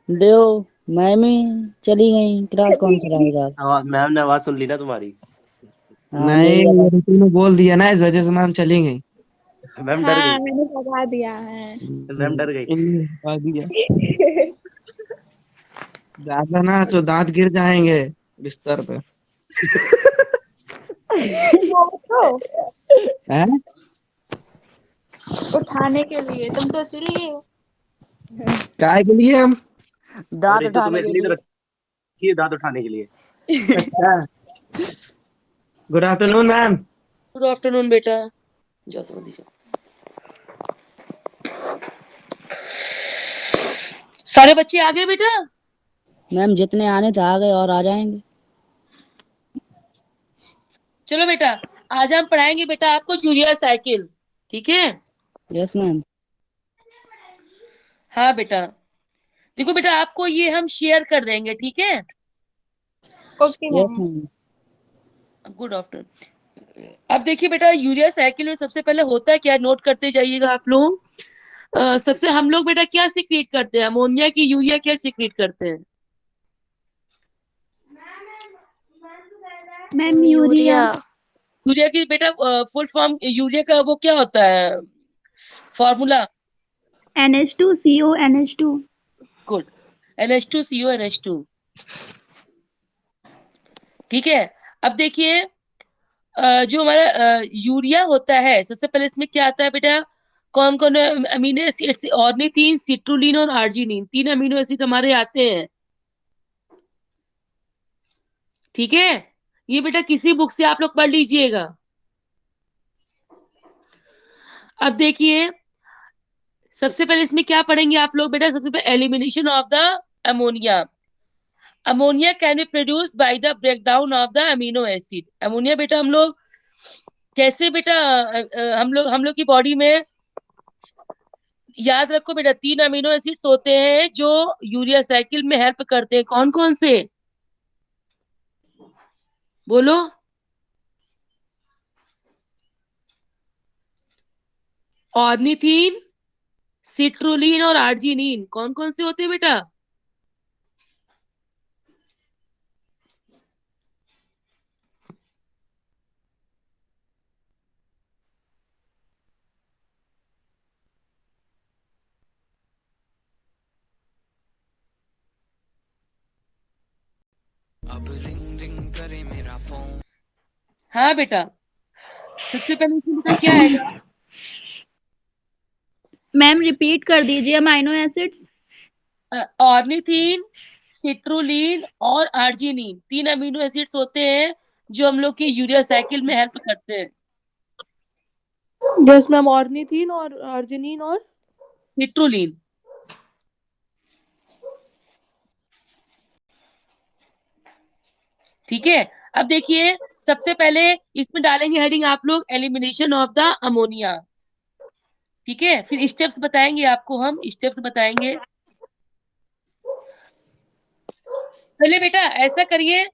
देव ma'am ही चली गई, class कौन कराएगा। मैम ने आवाज सुन ली ना तुम्हारी। हाँ नहीं, मेरी आवाज। ऋतु ने बोल दिया ना, इस वजह से मैम चली गई। मैम डर हाँ गई। मैंने बता दिया है। मैम डर गई। इन्हीं ने बता दिया। ज्यादा ना तो दांत गिर जाएंगे बिस्तर पे। वो तो हैं? उठाने के लिए तुम तो इसलिए। काय के लिए हम? दांत अरे तो उठाने तुम्हें के इसलिए तो लिए। रखी है दांत उठाने के लिए। अच्छा। Good afternoon ma'am. Good afternoon बेटा। जाओ समझ जाओ। सारे बच्चे आ गए बेटा? मैम जितने आने थे आ गए और आ जाएंगे। चलो बेटा, आज हम पढ़ाएंगे बेटा आपको यूरिया साइकिल। ठीक है? Yes ma'am. हाँ बेटा, देखो बेटा आपको ये हम शेयर कर देंगे, ठीक है? Okay yes ma'am. Ma'am. Good afternoon. अब देखिए बेटा, यूरिया साइकिल में सबसे पहले होता है क्या, नोट करते जाइएगा आप लोग। सबसे हम लोग बेटा क्या सीक्रेट करते हैं, अमोनिया की यूरिया क्या सीक्रेट करते हैं? Ma'am urea. यूरिया की बेटा फुल फॉर्म यूरिया का वो क्या होता है, formula? NH2CO NH2। Good, NH2CO NH2। ठीक है। अब देखिए जो हमारा यूरिया होता है, सबसे पहले इसमें क्या आता है बेटा, कौन कौन अमीनो एसिड, ऑर्निथीन, सिट्रुलिन और आर्जिनिन, 3 अमीनो एसिड हमारे आते हैं। ठीक है, ये बेटा किसी बुक से आप लोग पढ़ लीजिएगा। अब देखिए सबसे पहले इसमें क्या पढ़ेंगे आप लोग बेटा, सबसे पहले elimination of the ammonia. Ammonia can be produced by the breakdown of the amino acid. Ammonia बेटा हम लोग कैसे बेटा हम लोग की बॉडी में, याद रखो बेटा 3 अमीनो एसिड्स होते हैं जो यूरिया साइकिल में हेल्प करते हैं। कौन कौन से, बोलो? ऑर्निथीन, सिट्रुलिन और आर्जिनिन, कौन कौन से होते हैं बेटा? अब रिंग रिंग करे मेरा फोन। हाँ बेटा, सबसे पहले इसमें बेटा क्या आएगा? मैम रिपीट कर दीजिए अमाइनो एसिड्स। ऑर्निथीन, सिट्रुलिन और आर्जिनिन, 3 अमीनो एसिड्स होते हैं जो हम लोग के यूरिया साइकिल में हेल्प करते हैं। यस मैम, ऑर्निथीन और अर्जिनिन और सिट्रुलिन। ठीक है। अब देखिए सबसे पहले इसमें डालेंगे हेडिंग आप लोग, एलिमिनेशन ऑफ द अमोनिया। ठीक है, फिर स्टेप्स बताएंगे आपको, हम स्टेप्स बताएंगे। पहले बेटा ऐसा करिए,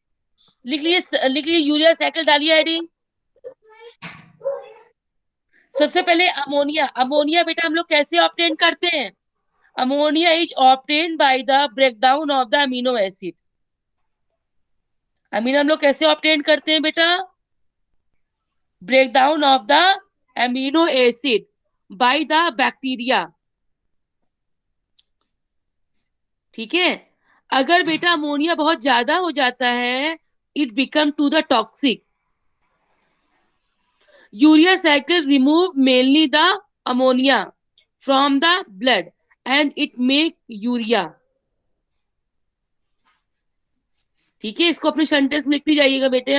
लिख लीजिए यूरिया साइकिल, डालिए हेडिंग। सबसे पहले अमोनिया। अमोनिया बेटा हम लोग कैसे ऑब्टेन करते हैं? Ammonia is obtain by the breakdown of the amino acid. Amino हम लोग कैसे ऑब्टेन करते हैं बेटा? Breakdown of the amino acid by the bacteria. ठीक है। अगर बेटा अमोनिया बहुत ज्यादा हो जाता है, it become to the toxic. Urea cycle remove mainly the ammonia from the blood and it make urea. ठीक है, इसको अपने सेंटेंस में लिखती जाइएगा बेटे।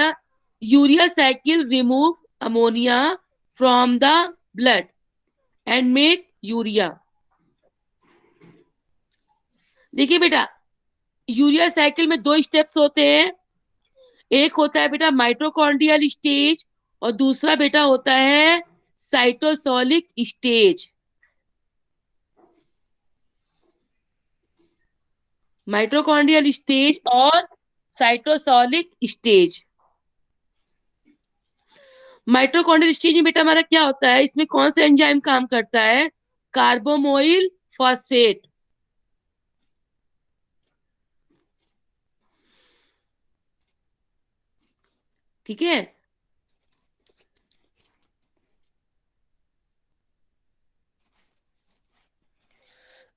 Urea cycle remove ammonia from the blood and make urea. देखिए बेटा यूरिया साइकिल में 2 स्टेप्स होते हैं, एक होता है बेटा माइटोकॉन्ड्रियल स्टेज और दूसरा बेटा होता है साइटोसोलिक स्टेज। माइटोकॉन्ड्रियल स्टेज और साइटोसोलिक स्टेज। माइटोकॉन्ड्रियल स्टेज में बेटा हमारा क्या होता है, इसमें कौन सा एंजाइम काम करता है? कार्बोमोइल फॉस्फेट। ठीक है।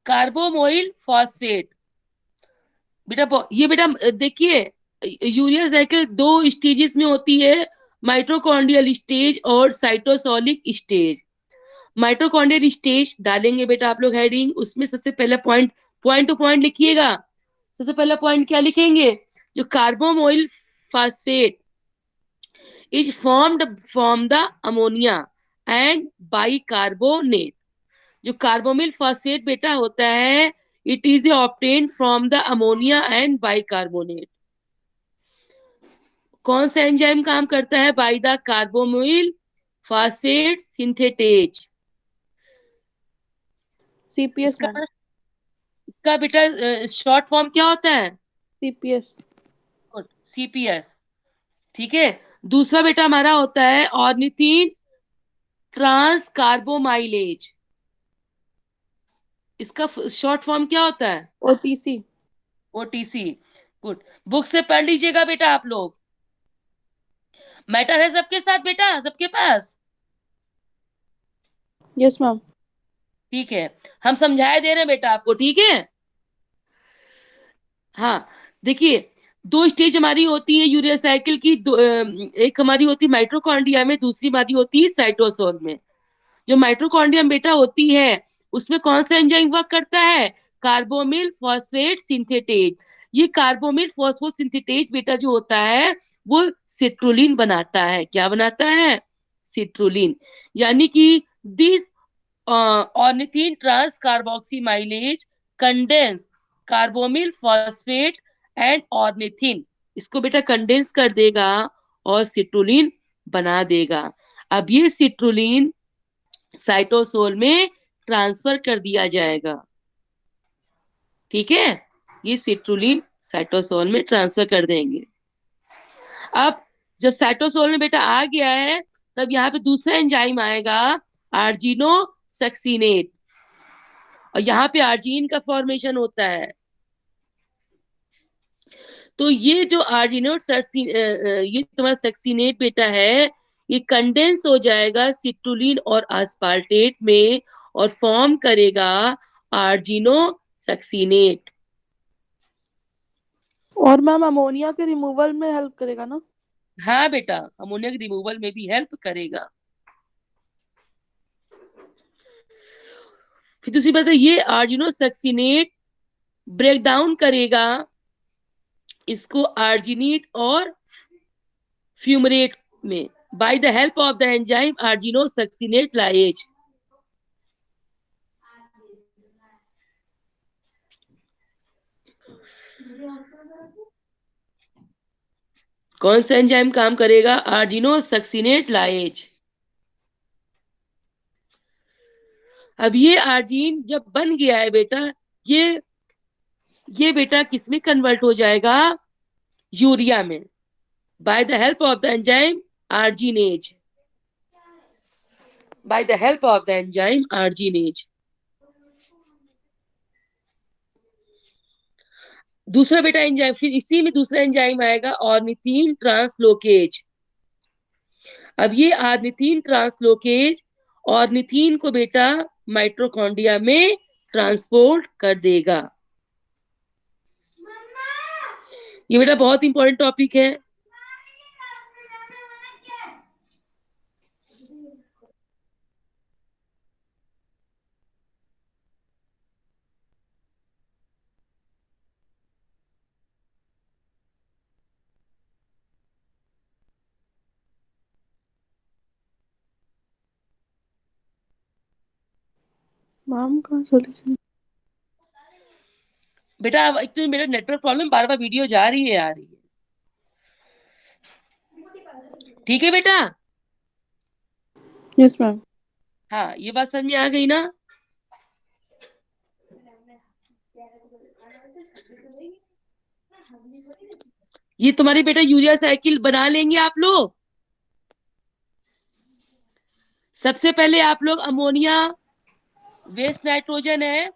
कार्बोमोइल फॉस्फेट, ये बेटा देखिए, यूरिया साइकिल 2 स्टेजेस में होती है, माइटोकॉन्ड्रियल स्टेज और साइटोसोलिक स्टेज। माइटोकॉन्ड्रियल स्टेज डालेंगे बेटा आप लोग हेडिंग, उसमें सबसे पहला पॉइंट, पॉइंट टू पॉइंट लिखिएगा। सबसे पहला पॉइंट क्या लिखेंगे, जो carbamoyl phosphate is formed from the ammonia and bicarbonate. जो कार्बोमिल फॉस्फेट बेटा होता है, it is obtained from the ammonia and bicarbonate. कौन सा एंजाइम काम करता है, by the carbamyl phosphate synthetase. CPS ma'am. इसका बेटा शॉर्ट फॉर्म क्या होता है, CPS। सीपीएस। ठीक है। दूसरा बेटा हमारा होता है ऑर्निथीन ट्रांस कार्बोमाइलेज। इसका शॉर्ट फॉर्म क्या होता है, OTC। ओटीसी। गुड, बुक से पढ़ लीजिएगा बेटा आप लोग। मैटर है सबके साथ बेटा, सबके पास। Yes ma'am. ठीक है, हम समझाए दे रहे हैं बेटा आपको, ठीक है। हाँ, देखिए 2 स्टेज हमारी होती है यूरिया साइकिल की, एक हमारी होती है माइटोकॉन्ड्रिया में, दूसरी हमारी होती है साइटोसोल में। जो माइटोकॉन्ड्रिया बेटा होती है, उसमें कौन सा एंजाइम वर्क करता है, कार्बोमिल फॉस्फेट सिंथेटेज। ये कार्बोमिल फॉस्फो सिंथेटेज बेटा जो होता है, वो सिट्रुलिन बनाता है। क्या बनाता है, सिट्रुलिन। यानी कि this ornithine trans carbamylase condense carbamyl phosphate and ornithine, इसको बेटा कंडेंस कर देगा और सिट्रुलिन बना देगा। अब ये सिट्रुलिन साइटोसोल में ट्रांसफर कर दिया जाएगा। ठीक है, ये सिट्रुलिन साइटोसोल में ट्रांसफर कर देंगे। अब जब साइटोसोल में बेटा आ गया है, तब यहाँ पे दूसरा एंजाइम आएगा, आर्जिनो सक्सीनेट, और यहाँ पे आर्जीन का फॉर्मेशन होता है। तो ये जो ये तुम्हारा सक्सीनेट बेटा है, ये कंडेंस हो जाएगा सिट्रुलिन और आस्पार्टेट में और फॉर्म करेगा आर्जिनो सक्सीनेट। और मैम अमोनिया के रिमूवल में हेल्प करेगा ना। हाँ बेटा, अमोनिया के रिमूवल में भी हेल्प करेगा। फिर दूसरी बात है, ये आर्जिनो सक्सीनेट ब्रेक डाउन करेगा इसको आर्जिनेट और फ्यूमरेट में, by the help of the enzyme आर्जिनो सक्सीनेट लाइएज। कौन सा एंजाइम काम करेगा, आर्जिनो सक्सीनेट लाइएज। अब ये आर्जिन जब बन गया है बेटा, ये बेटा किसमें कन्वर्ट हो जाएगा, यूरिया में, by the help of the enzyme arginase, by the help of the enzyme arginase. दूसरा बेटा एंजाइम, फिर इसी में दूसरा एंजाइम आएगा ऑर्निथीन ट्रांसलोकेज। अब ये ऑर्निथीन ट्रांसलोकेज ऑर्निथीन को बेटा माइटोकॉन्ड्रिया में ट्रांसपोर्ट कर देगा। ये बेटा बहुत इंपॉर्टेंट टॉपिक है। मैम का सॉल्यूशन। बेटा अब एक तो मेरा नेटवर्क प्रॉब्लम, बार बार वीडियो जा रही है आ रही है। ठीक है बेटा। Yes ma'am. हाँ, ये बात समझ में आ गई ना। ये तुम्हारी बेटा यूरिया साइकिल बना लेंगे आप लोग। सबसे पहले आप लोग अमोनिया वेस्ट नाइट्रोजन है,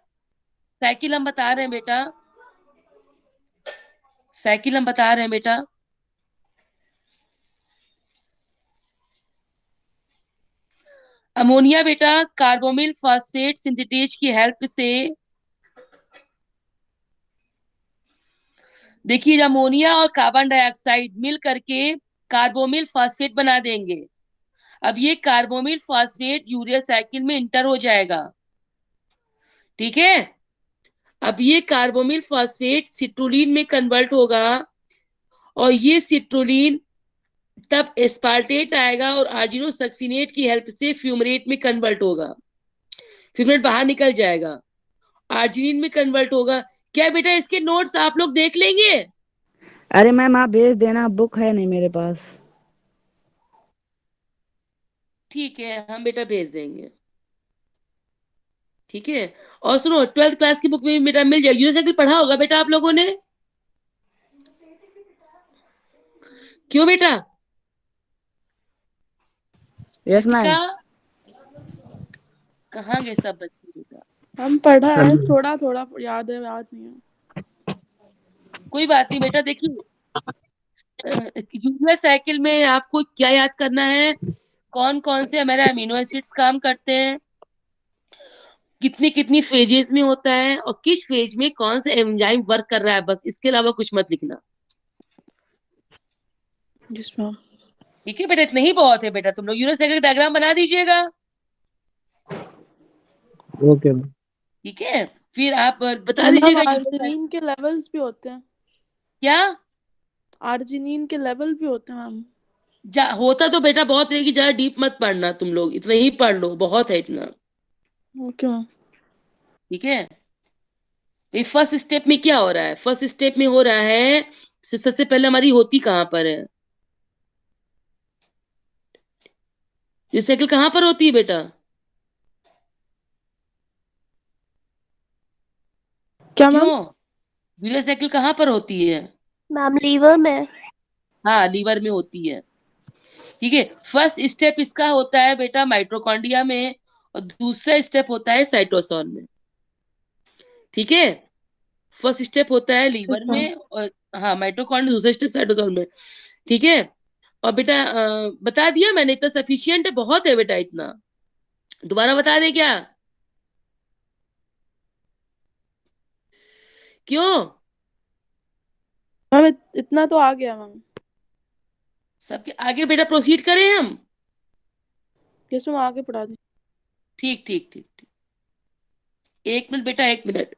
साइकिल हम बता रहे हैं बेटा, साइकिल हम बता रहे हैं बेटा। अमोनिया बेटा कार्बोमिल फॉस्फेट सिंथेटेज की हेल्प से, देखिए अमोनिया और कार्बन डाइऑक्साइड मिल करके कार्बोमिल फॉस्फेट बना देंगे। अब ये कार्बोमिल फॉस्फेट यूरिया साइकिल में इंटर हो जाएगा, ठीक है। अब ये कार्बोमिल फॉस्फेट सिट्रोलिन में कन्वर्ट होगा और ये सिट्रोलिन तब एस्पार्टेट आएगा और आर्जिनोसक्सिनेट की हेल्प से फ्यूमरेट में कन्वर्ट होगा। फ्यूमरेट बाहर निकल जाएगा, आर्जिनिन में कन्वर्ट होगा। क्या बेटा इसके नोट्स आप लोग देख लेंगे? अरे मैम आप भेज देना, बुक है नहीं मेरे पास। ठीक है, हम बेटा भेज देंगे, ठीक है। और सुनो 12th क्लास की बुक में भी बेटा मिल जाएगी। यूनिसाइकिल पढ़ा होगा बेटा आप लोगों ने? क्यों बेटा? Yes ma'am. कृतिका, कहाँ गए सब बच्चे बेटा? हम पढ़ा है, समझ- थोड़ा थोड़ा याद है, याद नहीं है। कोई बात नहीं बेटा, देखिए यूरिया साइकिल में आपको क्या याद करना है, कौन कौन से हमारे अमीनो एसिड्स काम करते हैं, कितनी कितनी फेजेस में होता है और किस फेज में कौन सा एंजाइम वर्क कर रहा है, बस इसके अलावा कुछ मत लिखना, जिस मैम। ठीक है बेटा। इतना ही बहुत है बेटा, तुम लोग यूनिट साइकिल डायग्राम बना दीजिएगा, ओके मैम। ठीक है। फिर आप बता और मैम दीजिएगा आर्जिनिन के लेवल्स भी होते हैं। क्या आर्जिनिन के लेवल भी होते हैं मैम। होता तो बेटा बहुत रहेगी, ज्यादा डीप मत पढ़ना, तुम लोग इतना ही पढ़ लो, बहुत है इतना, ओके मैम। ठीक है। ये फर्स्ट स्टेप में क्या हो रहा है? फर्स्ट स्टेप में हो रहा है, सबसे पहले हमारी होती कहाँ पर है? ये साइकिल कहाँ पर होती है बेटा? क्या मैम? क्यों यूरिया साइकिल कहाँ पर होती है? मैम लीवर में। हाँ, लीवर में होती है, ठीक है। फर्स्ट स्टेप इसका होता है बेटा माइटोकॉन्ड्रिया में और दूसरा स्टेप होता है साइटोसोल में, ठीक है। फर्स्ट स्टेप होता है यस लीवर मैम। में और हाँ माइटोकॉन्ड्रिया, दूसरा स्टेप साइटोसोल में, ठीक है। और बेटा बता दिया मैंने, इतना सफिशियंट है, बहुत है बेटा इतना, दोबारा बता दे क्या? क्यों? मैम इतना तो आ गया मैम। सबके आगे बेटा प्रोसीड करें हम? यस मैम, आगे पढ़ा दीजिए। ठीक ठीक ठीक ठीक, एक मिनट बेटा, एक मिनट।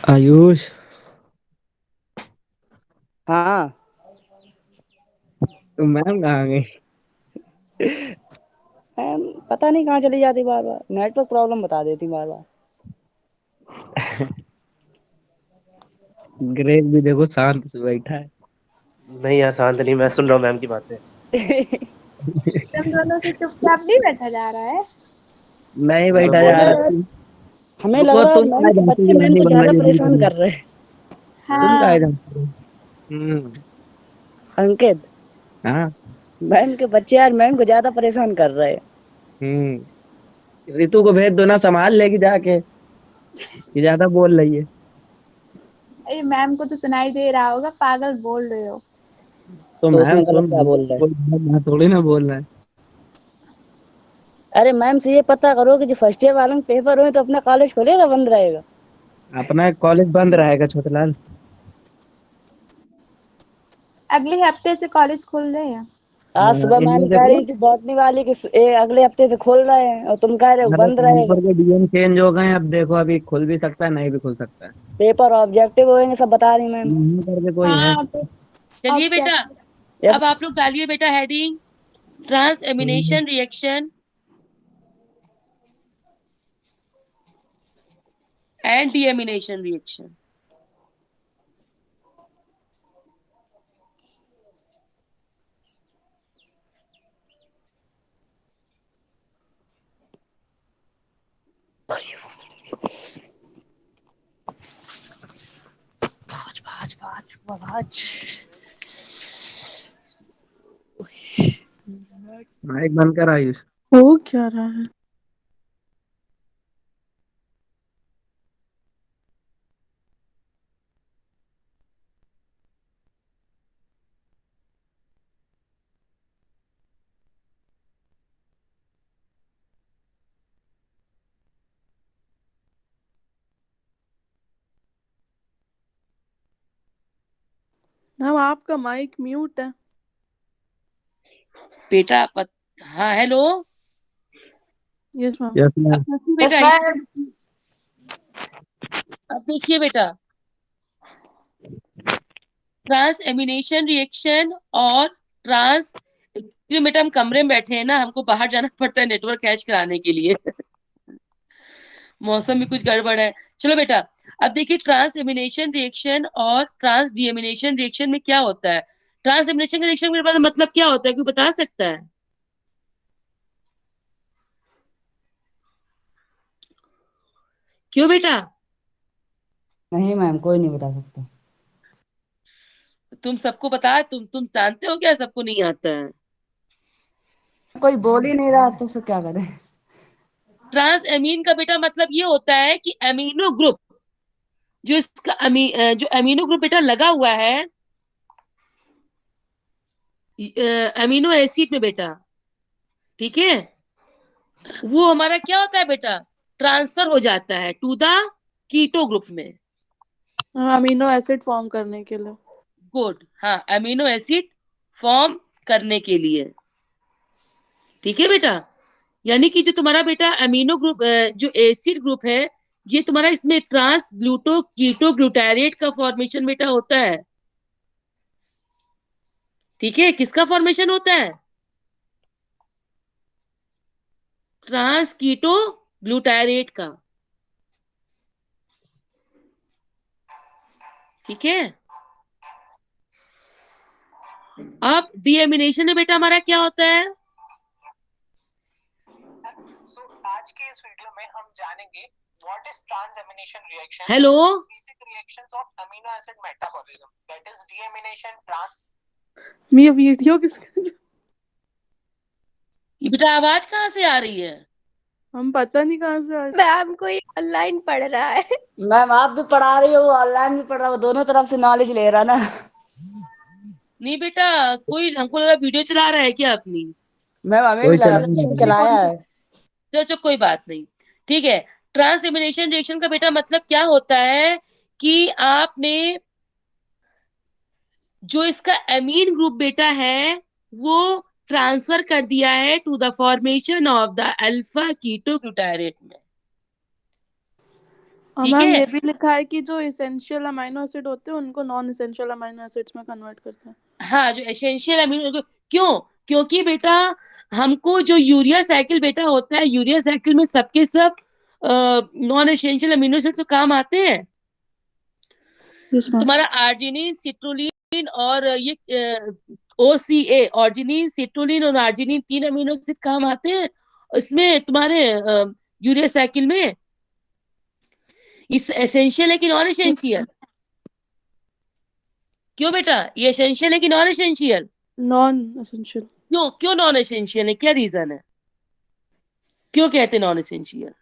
आयुष, हाँ तो मैम कहाँ गई? मैम पता नहीं कहाँ चली जाती, बार बार नेटवर्क प्रॉब्लम बता देती बार बार। ग्रेग भी देखो शांत से बैठा है। नहीं यार शांत नहीं, मैं सुन रहा हूँ मैम की बातें। तुम दोनों से चुपचाप नहीं बैठा जा रहा है। नहीं मैं बैठा बोल जा हमें रहा रहा है। हमें लग रुको, रहा है तुम मैम काय के जाती बच्चे मैम रानी को बनना ज्यादा जल्दी परेशान करो। कर रहे हैं। तुम काय हाँ। जाती हो? अंकित, हाँ। मैम के बच्चे यार मैम को ज्यादा परेशान कर रहे हैं। रितु को भेज दो ना, संभाल लेगी जाके, ये ज्यादा बोल रही है। अरे मैम को तो सुनाई दे रहा होगा, पागल बोल रहे हो। तो तो उसमें मैम गलत सुन, क्या बोल रहे हैं? मैं थोड़ी ना बोल रहा है। अरे मैम से ये पता करो कि जो फर्स्ट ईयर वालों के पेपर हुए तो अपना कॉलेज खोलेगा बंद रहेगा? अपना कॉलेज बंद रहेगा छोटलाल। अगले हफ्ते से कॉलेज खुल रहे हैं। आज सुबह इन मैम लोग के कह तो रही थी बॉटनी वाली कि अगले हफ्ते से खोल रहे हैं और तुम कह रहे हो बंद यहाँ रहेगा। पर के डीएम चेंज हो गए हैं, अब देखो अभी खुल भी सकता है, नहीं भी खुल सकता है। पेपर ऑब्जेक्टिव होंगे सब बता रही मैम। यहाँ करके कोई है? हाँ तो चलिए बेटा, ऑब्जेक्ट। यस। अब आप लोग डालिए बेटा heading transamination reaction and deamination reaction. भाज भाज भाज भाज। माइक बंद कर आयुष। हो क्या रहा है? हम आपका माइक म्यूट है। बेटा हाँ hello. Yes ma'am. Yes ma'am. अब देखिए यस बेटा मैम। अब देखिए बेटा, ट्रांस एमिनेशन रिएक्शन और ट्रांस, बेटा हम कमरे में बैठे हैं ना, हमको बाहर जाना पड़ता है नेटवर्क कैच कराने के लिए। मौसम भी कुछ गड़बड़ है। चलो बेटा, अब देखिए ट्रांस एमिनेशन रिएक्शन और ट्रांस डीएमिनेशन रिएक्शन में क्या होता है। ट्रांस एमिनेशन रिएक्शन का मतलब क्या होता है, कोई बता सकता है? क्यों बेटा? नहीं मैम, कोई नहीं बता सकता। तुम सबको बता, तुम जानते हो क्या, सबको नहीं आता है? कोई बोल ही नहीं रहा तो फिर क्या करें। ट्रांस एमीन का बेटा मतलब ये होता है कि अमीनो ग्रुप, जो इसका जो अमीनो ग्रुप बेटा लगा हुआ है अमीनो एसिड में बेटा, ठीक है, वो हमारा क्या होता है बेटा, ट्रांसफर हो जाता है टू द कीटो ग्रुप में। अमीनो एसिड फॉर्म करने के लिए। गुड, हाँ अमीनो एसिड फॉर्म करने के लिए, ठीक है बेटा। यानी कि जो तुम्हारा बेटा अमीनो ग्रुप जो एसिड ग्रुप है, ये तुम्हारा इसमें ट्रांस ग्लूटो कीटो ग्लूटारेट का फॉर्मेशन बेटा होता है, ठीक है। किसका फॉर्मेशन होता है? ट्रांस कीटो ग्लूटारेट का, ठीक है। अब डीएमिनेशन में बेटा हमारा क्या होता है? आज के इस वीडियो में हम जानेंगे what is transamination reaction, hello, basic reactions of amino acid metabolism, that is deamination, trans. ये वीडियो किसका? ये बेटा आवाज कहाँ से आ रही है? हम पता नहीं कहाँ से आ। मैम कोई ऑनलाइन पढ़ रहा है। मैम आप भी पढ़ा रही हो, वो ऑनलाइन भी पढ़ रहा हो, दोनों तरफ से नॉलेज ले रहा ना। नहीं बेटा, कोई हमको लगा वीडियो चला रहा है क्या अपनी। मैम हमें भी कोई लगा चला कि रहा किसी ने है। चलाया है। चलो कोई बात नहीं, ठीक है। ट्रांस एलिमिनेशन रिएक्शन का बेटा मतलब क्या होता है कि आपने जो इसका एमीन ग्रुप बेटा है वो ट्रांसफर कर दिया है to the formation of the alpha keto glutarate में, ठीक मैम है। ये भी लिखा है कि जो इसेंशियल अमीनो एसिड होते हैं उनको नॉन इसेंशियल अमीनो एसिड्स में कन्वर्ट करते हैं। हाँ, जो एसेंशियल अमीनो, क्यों? क्योंकि बेटा हमको जो यूरिया साइकिल बेटा होता है, यूरिया साइकिल में सबके सब नॉन एसेंशियल अमीनो एसिड तो काम आते हैं। Yes ma'am. तुम्हारा आर्जिनिन, सिट्रोलिन और ये ओसीए, ऑर्जिनिन, सिट्रोलिन और आर्जिनिन, तीन अमीनो एसिड काम आते हैं इसमें तुम्हारे यूरिया साइकिल में। इस एसेंशियल है कि नॉन एसेंशियल? क्यों बेटा, ये एसेंशियल है कि नॉन एसेंशियल? Non essential. क्यों क्यों नॉन एसेंशियल है, क्या रीजन है, क्यों कहते नॉन एसेंशियल?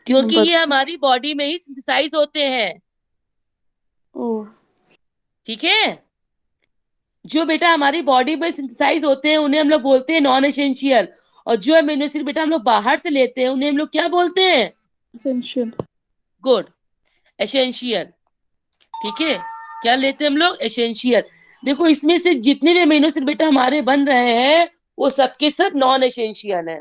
क्योंकि ये हमारी बॉडी में ही सिंथेसाइज होते हैं, ओह। ठीक है। जो बेटा हमारी बॉडी में सिंथेसाइज होते हैं उन्हें हम लोग बोलते हैं नॉन एसेंशियल, और जो अमीनो एसिड बेटा हम लोग बाहर से लेते हैं उन्हें हम लोग क्या बोलते हैं? एसेंशियल। गुड, एसेंशियल, ठीक है। क्या लेते हैं हम लोग? एसेंशियल। देखो इसमें से जितने भी अमीनो एसिड बेटा हमारे बन रहे हैं वो सबके सब नॉन एसेंशियल है।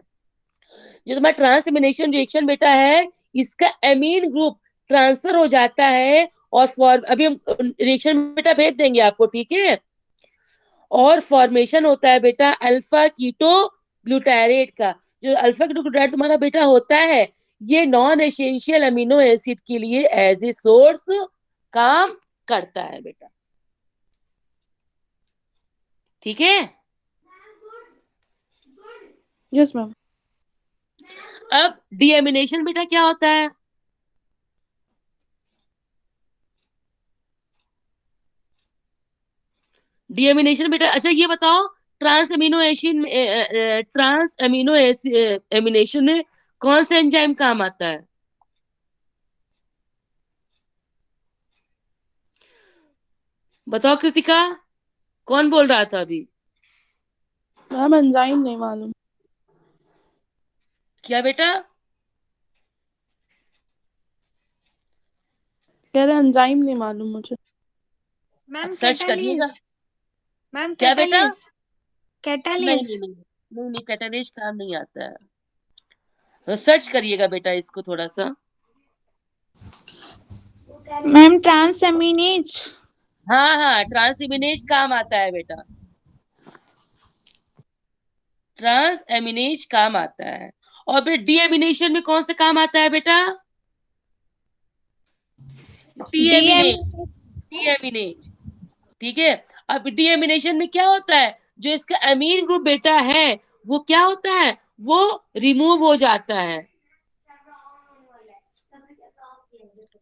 जो तुम्हारा ट्रांसएमिनेशन रिएक्शन बेटा है, इसका एमीन ग्रुप ट्रांसफर हो जाता है, और फॉर अभी हम रिएक्शन बेटा भेज देंगे आपको, ठीक है। और फॉर्मेशन होता है बेटा अल्फा कीटो ग्लूटारेट का। जो अल्फा कीटो ग्लूटारेट तुम्हारा बेटा होता है, ये नॉन एसेंशियल अमीनो एसिड के लिए एज ए सोर्स काम करता है बेटा, ठीक है। Yes ma'am. अब डीएमिनेशन बेटा क्या होता है? डीएमिनेशन बेटा, अच्छा ये बताओ, trans amino acid trans amino amination में कौन सा एंजाइम काम आता है? बताओ कृतिका, कौन बोल रहा था अभी? मैम एंजाइम नहीं मालूम। क्या बेटा? कह रहे एंजाइम नहीं मालूम मुझे। अब मैम सर्च करिएगा। कैटालिस। मैम क्या बेटा? कैटालिस। नहीं कैटालिस। नहीं नहीं नहीं नहीं, कैटालिस्ट काम नहीं आता है। तो सर्च करिएगा बेटा इसको थोड़ा सा। Ma'am transaminase. हाँ हाँ, ट्रांसएमिनेज काम आता है बेटा, ट्रांस एमिनेज काम आता है। और बेटा डीएमिनेशन में कौन सा काम आता है बेटा? Deaminase, deaminase. डीएमिनेज। ठीक है। अब डीएमिनेशन में क्या होता है, जो इसका अमीन ग्रुप बेटा है वो क्या होता है, वो रिमूव हो जाता है।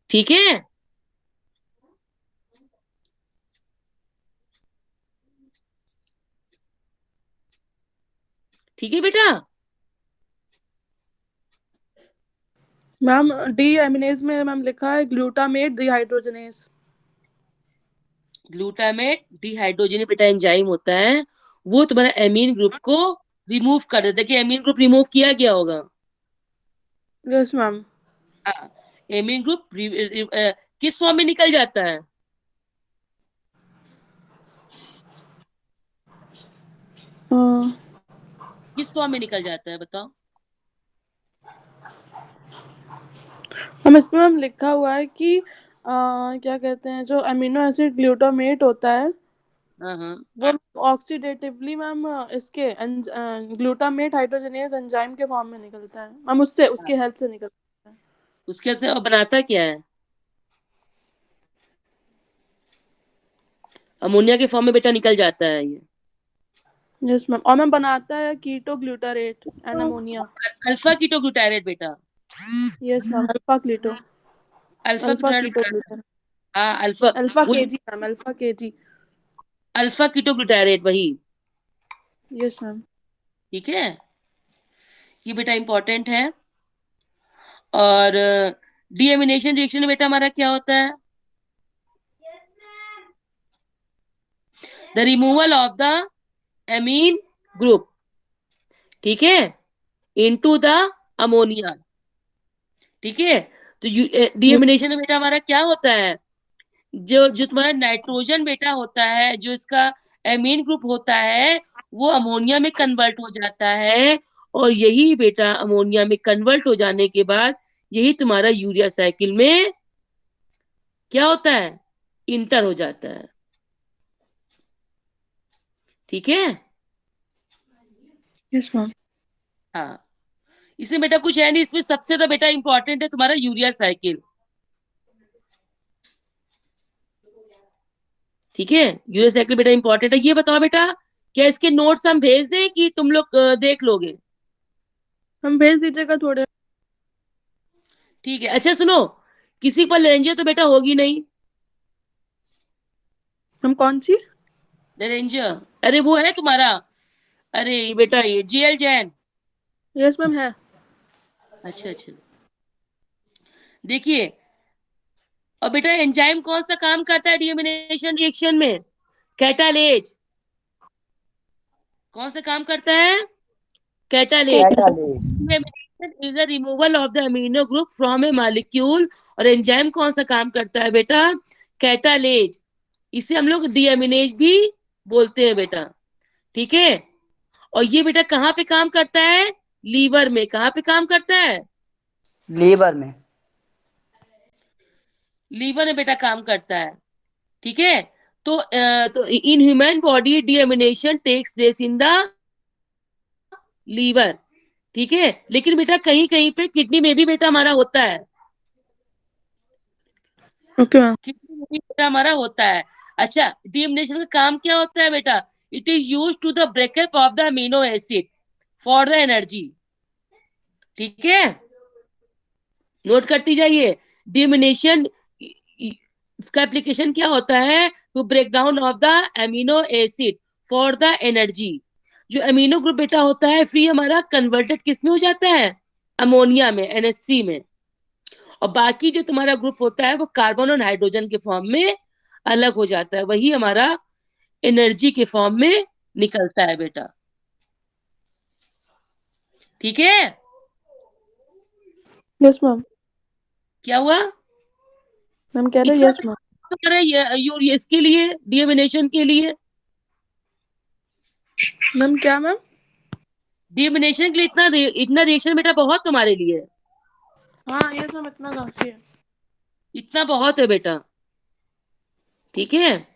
ठीक है। ठीक है बेटा। मैम डी एमिनेज में मैम लिखा है ग्लूटामेट डिहाइड्रोजनेस। ग्लूटामेट डिहाइड्रोजनेज बेटा एंजाइम होता है, वो तुम्हारा एमीन ग्रुप को रिमूव कर देता है। कि एमीन ग्रुप रिमूव किया गया होगा। Yes ma'am. हाँ, एमीन ग्रुप किस फॉर्म में निकल जाता है? किस फॉर्म में निकल जाता है बताओ? हम इसमें मैम लिखा हुआ है कि क्या कहते हैं, जो अमीनो एसिड ग्लूटामेट होता है हाँ हाँ। वो ऑक्सीडेटिवली मैम इसके ग्लूटामेट हाइड्रोजनेज एंजाइम के फॉर्म में निकलता है मैम, उससे उसके हेल्प से निकलता है। उसके से बनाता क्या है? अमोनिया के फॉर्म में बेटा निकल जाता है ये। यस मैम, और मैम बनाता है keto glutarate and ammonia. Alpha keto glutarate बेटा। Yes ma'am, alpha keto. Alpha alpha glutarate. Keto glutarate. हाँ अल्फा। अल्फा वो KG ma'am, alpha KG. Alpha keto glutarate वही। Yes ma'am. ठीक है, ये बेटा इंपॉर्टेंट है। और डीएमिनेशन रिएक्शन में बेटा हमारा क्या होता है? The removal of the amine group, ठीक है, इनटू द अमोनिया। ठीक है। तो डीएमिनेशन में बेटा हमारा क्या होता है, जो जो तुम्हारा नाइट्रोजन बेटा होता है, जो इसका एमीन ग्रुप होता है, वो अमोनिया में कन्वर्ट हो जाता है। और यही बेटा अमोनिया में कन्वर्ट हो जाने के बाद यही तुम्हारा यूरिया साइकिल में क्या होता है, इंटर हो जाता है। ठीक है। Yes ma'am. हाँ, इसमें बेटा कुछ है नहीं, इसमें सबसे ज्यादा बेटा इंपॉर्टेंट है तुम्हारा यूरिया साइकिल। ठीक है, यूरिया साइकिल बेटा इंपॉर्टेंट है। ये बताओ बेटा, क्या इसके नोट्स हम भेज दें कि तुम लोग देख लोगे? हम भेज दीजिएगा थोड़े। ठीक है। अच्छा सुनो, किसी पर लेंजे तो बेटा होगी नहीं। हम कौन सी? रेंजर, अरे वो है तुम्हारा, अरे बेटा ये जीएल जैन। यस मैम है। अच्छा अच्छा, देखिए। और बेटा एंजाइम कौन सा काम करता है डीएमिनेशन रिएक्शन में? कैटालेज। कौन सा काम करता है? Catalase. Catalyst. Deamination is the removal of the amino group from A molecule. और एंजाइम कौन सा काम करता है बेटा? कैटालेज। इसे हम लोग डीएमिनेज भी बोलते हैं बेटा। ठीक है। और ये बेटा कहाँ पे काम करता है? लीवर में। कहाँ पे काम करता है? लीवर में। लीवर में बेटा काम करता है। ठीक है। तो in human body deamination takes place in the liver. ठीक है, लेकिन बेटा कहीं कहीं पे किडनी में भी बेटा हमारा होता है। Okay ma'am. किडनी में भी बेटा हमारा होता है। अच्छा, डीएमिनेशन का काम क्या होता है बेटा? It is use to the breakup of the amino acid for the energy. ठीक है, नोट करती जाइए। डीएमिनेशन इसका एप्लीकेशन क्या होता है? To break down of the amino acid for the energy. जो अमीनो ग्रुप बेटा होता है फिर हमारा कन्वर्टेड किस में हो जाता है? अमोनिया में, NH3 में। और बाकी जो तुम्हारा ग्रुप होता है वो कार्बन और हाइड्रोजन के फॉर्म में अलग हो जाता है, वही हमारा एनर्जी के फॉर्म में निकलता है बेटा। ठीक है? Yes ma'am. क्या हुआ? मैम कह रहे इतना यस मैम। तुम्हारा इसके लिए डीएमिनेशन के लिए, मैम क्या मैम? डीएमिनेशन के लिए इतना रिएक्शन बेटा बहुत तुम्हारे लिए। हाँ यस मैम, इतना काफी है। इतना बहुत है बेटा। ठीक है?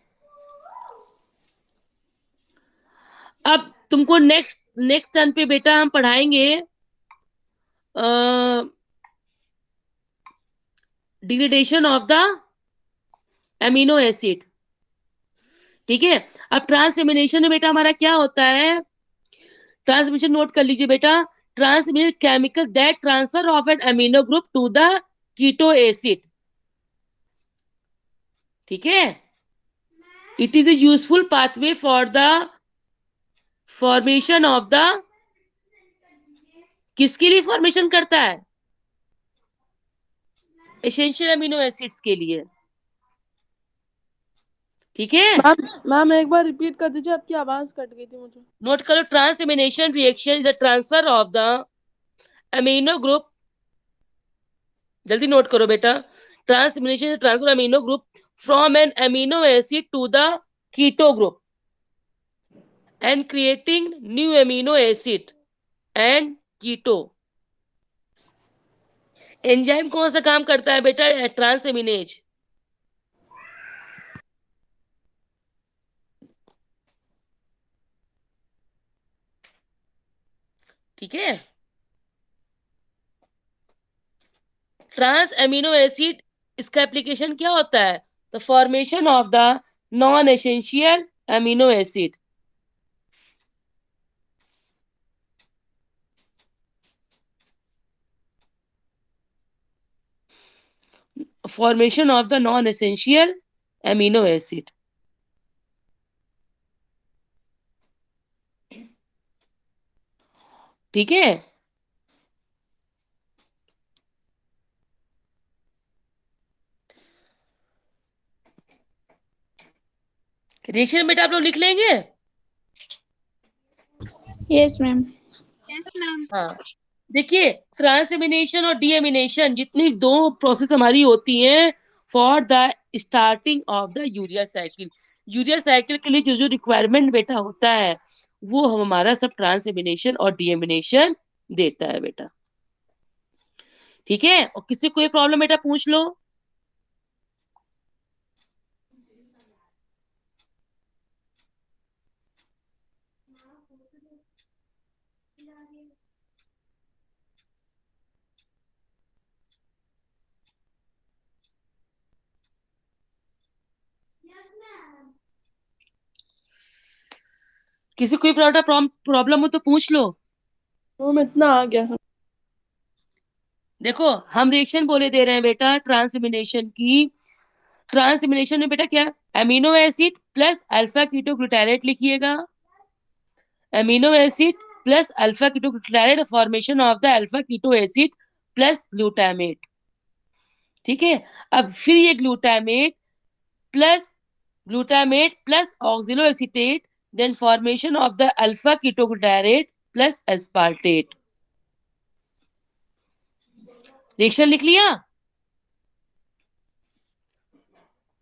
अब तुमको नेक्स्ट नेक्स्ट टर्न पे बेटा हम पढ़ाएंगे degradation of the amino acid. ठीक है? अब ट्रांसएमिनेशन में बेटा हमारा क्या होता है? ट्रांसमिशन नोट कर लीजिए बेटा। Transmission chemical that transfer of an amino group to the keto acid. ठीक है? It is a useful pathway for the formation of the, किसके लिए फॉर्मेशन करता है? एसेंशियल अमीनो एसिड्स के लिए। ठीक है? मैम मैम एक बार रिपीट कर दीजिए, आपकी आवाज कट गई थी मुझे। नोट करो, transamination reaction is the transfer of the amino group, जल्दी नोट करो बेटा। Transamination is transfer amino group from an amino acid to the keto group and creating new amino acid and keto। Enzyme कौन सा काम करता है बेटा? Transaminase. ठीक है? ट्रांस एमिनो एसिड, इसका एप्लीकेशन क्या होता है? The formation of the non essential amino acid. Formation of the non essential amino acid. ठीक है? रिएक्शन बेटा आप लोग लिख लेंगे? Yes ma'am. हाँ, देखिए ट्रांसएमिनेशन और डीएमिनेशन जितनी दो प्रोसेस हमारी होती हैं for the starting of the urea cycle. Urea cycle के लिए जो जो रिक्वायरमेंट बेटा होता है वो हमारा सब ट्रांसएमिनेशन और डीएमिनेशन देता है बेटा। ठीक है? और किसी कोई प्रॉब्लम बेटा पूछ लो। किसी कोई प्रॉब्लम हो तो पूछ लो। वो में इतना आ गया। देखो हम रिएक्शन बोले दे रहे हैं बेटा ट्रांसएमिनेशन की। ट्रांसएमिनेशन में बेटा क्या? Amino acid plus alpha ketoglutarate लिखिएगा। Amino acid plus alpha ketoglutarate, formation of the alpha keto acid plus glutamate. ठीक है? अब फिर ये glutamate plus oxalo acetate, then formation of the alpha ketoglutarate plus aspartate. Reaction लिख लिया?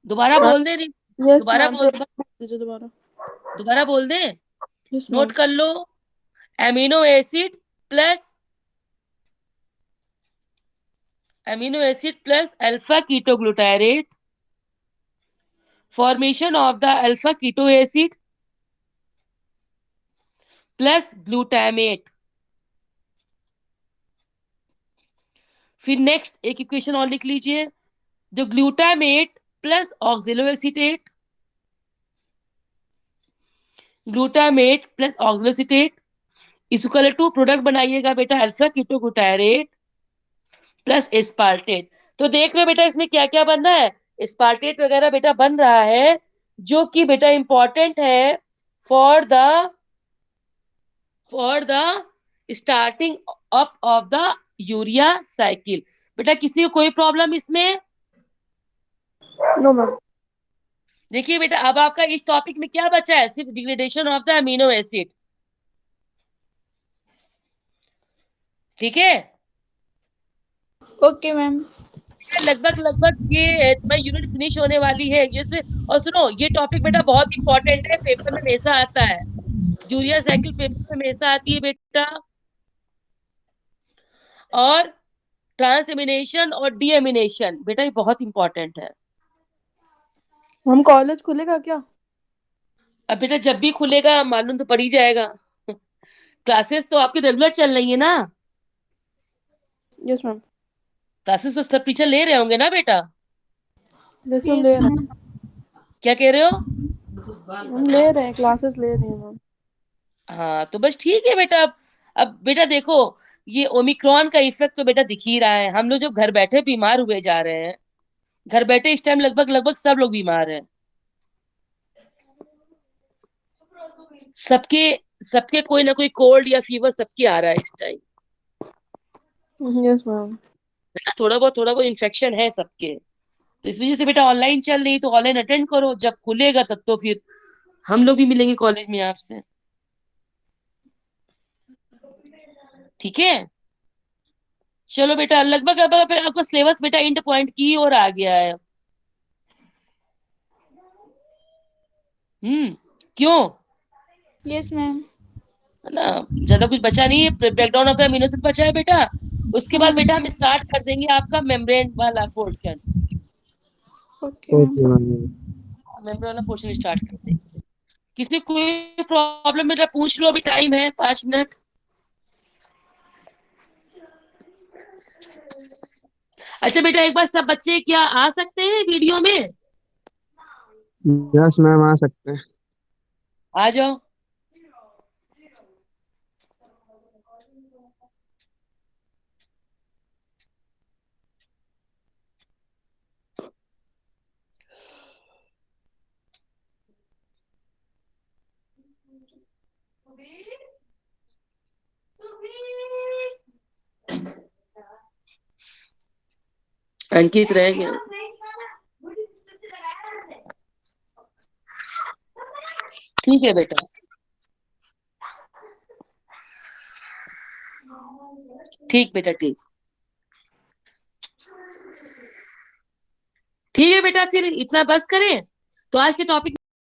दोबारा बोल दे। यस दोबारा मैम, बोल दीजिए दोबारा। दोबारा बोल दे। Yes note ma'am. कर लो, amino acid plus alpha ketoglutarate, formation of the alpha keto acid plus glutamate. फिर नेक्स्ट एक इक्वेशन और लिख लीजिए, जो glutamate plus oxalo acetate, glutamate plus oxalo acetate equal to product बनाइएगा बेटा अल्फा कीटोग्लूटारेट प्लस एस्पार्टेट। तो देख रहे हो बेटा इसमें क्या क्या बन रहा है? स्पार्टेट वगैरह बेटा बन रहा है, जो कि बेटा इंपॉर्टेंट है for the starting up of the urea cycle. बेटा किसी को कोई प्रॉब्लम इसमें? No ma'am. देखिए बेटा, अब आपका इस टॉपिक में क्या बचा है? सिर्फ degradation of the amino acid. ठीक है, ओके मैम। लगभग लगभग ये तुम्हारी यूनिट फिनिश होने वाली है ये से। और सुनो, ये टॉपिक बेटा बहुत इंपॉर्टेंट है, पेपर में हमेशा आता है, यूरिया साइकिल पेपर में हमेशा आती है बेटा। और ट्रांसएमिनेशन और डीएमिनेशन बेटा ये बहुत इंपॉर्टेंट है। हम कॉलेज खुलेगा क्या? अब बेटा जब भी खुलेगा मालूम तो पड़ ही जाएगा। क्लासेस तो आपकी रेगुलर चल रही है ना? Yes ma'am. क्लासेस तो सब टीचर ले रहे होंगे ना बेटा? यस मैम, यस ले रहे मैम। हैं। क्या कह रहे हो? हम ले रहे हैं, क्लासेस ले रहे हैं मैम। हाँ तो बस ठीक है बेटा। अब बेटा देखो, ये ओमिक्रॉन का इफेक्ट तो बेटा दिख ही रहा है। हम लोग जब घर बैठे बीमार हुए जा रहे हैं, घर बैठे इस टाइम लगभग लगभग सब लोग बीमार हैं। सबके सबके कोई ना कोई कोल्ड या फीवर सबके आ रहा है इस टाइम। Yes ma'am. थोड़ा बहुत इन्फेक्शन है सबके। तो इस वजह से बेटा ऑनलाइन चल रही, तो ऑनलाइन अटेंड करो। जब खुलेगा तब तो फिर हम लोग भी मिलेंगे कॉलेज में आपसे। ठीक है, चलो बेटा, लगभग अब फिर आपका सिलेबस बेटा इंड पॉइंट की ओर आ गया है। क्यों? Yes ma'am. है ना, ज्यादा कुछ बचा नहीं है। Breakdown of the amino acid बचा है बेटा। उसके बाद हाँ। बेटा हम स्टार्ट कर देंगे आपका मेम्ब्रेन वाला पोर्शन। Okay ma'am. मेम्ब्रेन वाला पोर्शन स्टार्ट कर देंगे। किसी को कोई प्रॉब्लम बेटा पूछ लो, अभी टाइम है 5 मिनट। अच्छा बेटा, एक बार सब बच्चे क्या आ सकते हैं वीडियो में? यस मैम, आ सकते हैं। आ जाओ। अंकित रह गया। ठीक है बेटा, ठीक बेटा, ठीक। ठीक है बेटा, फिर इतना बस करें तो आज के टॉपिक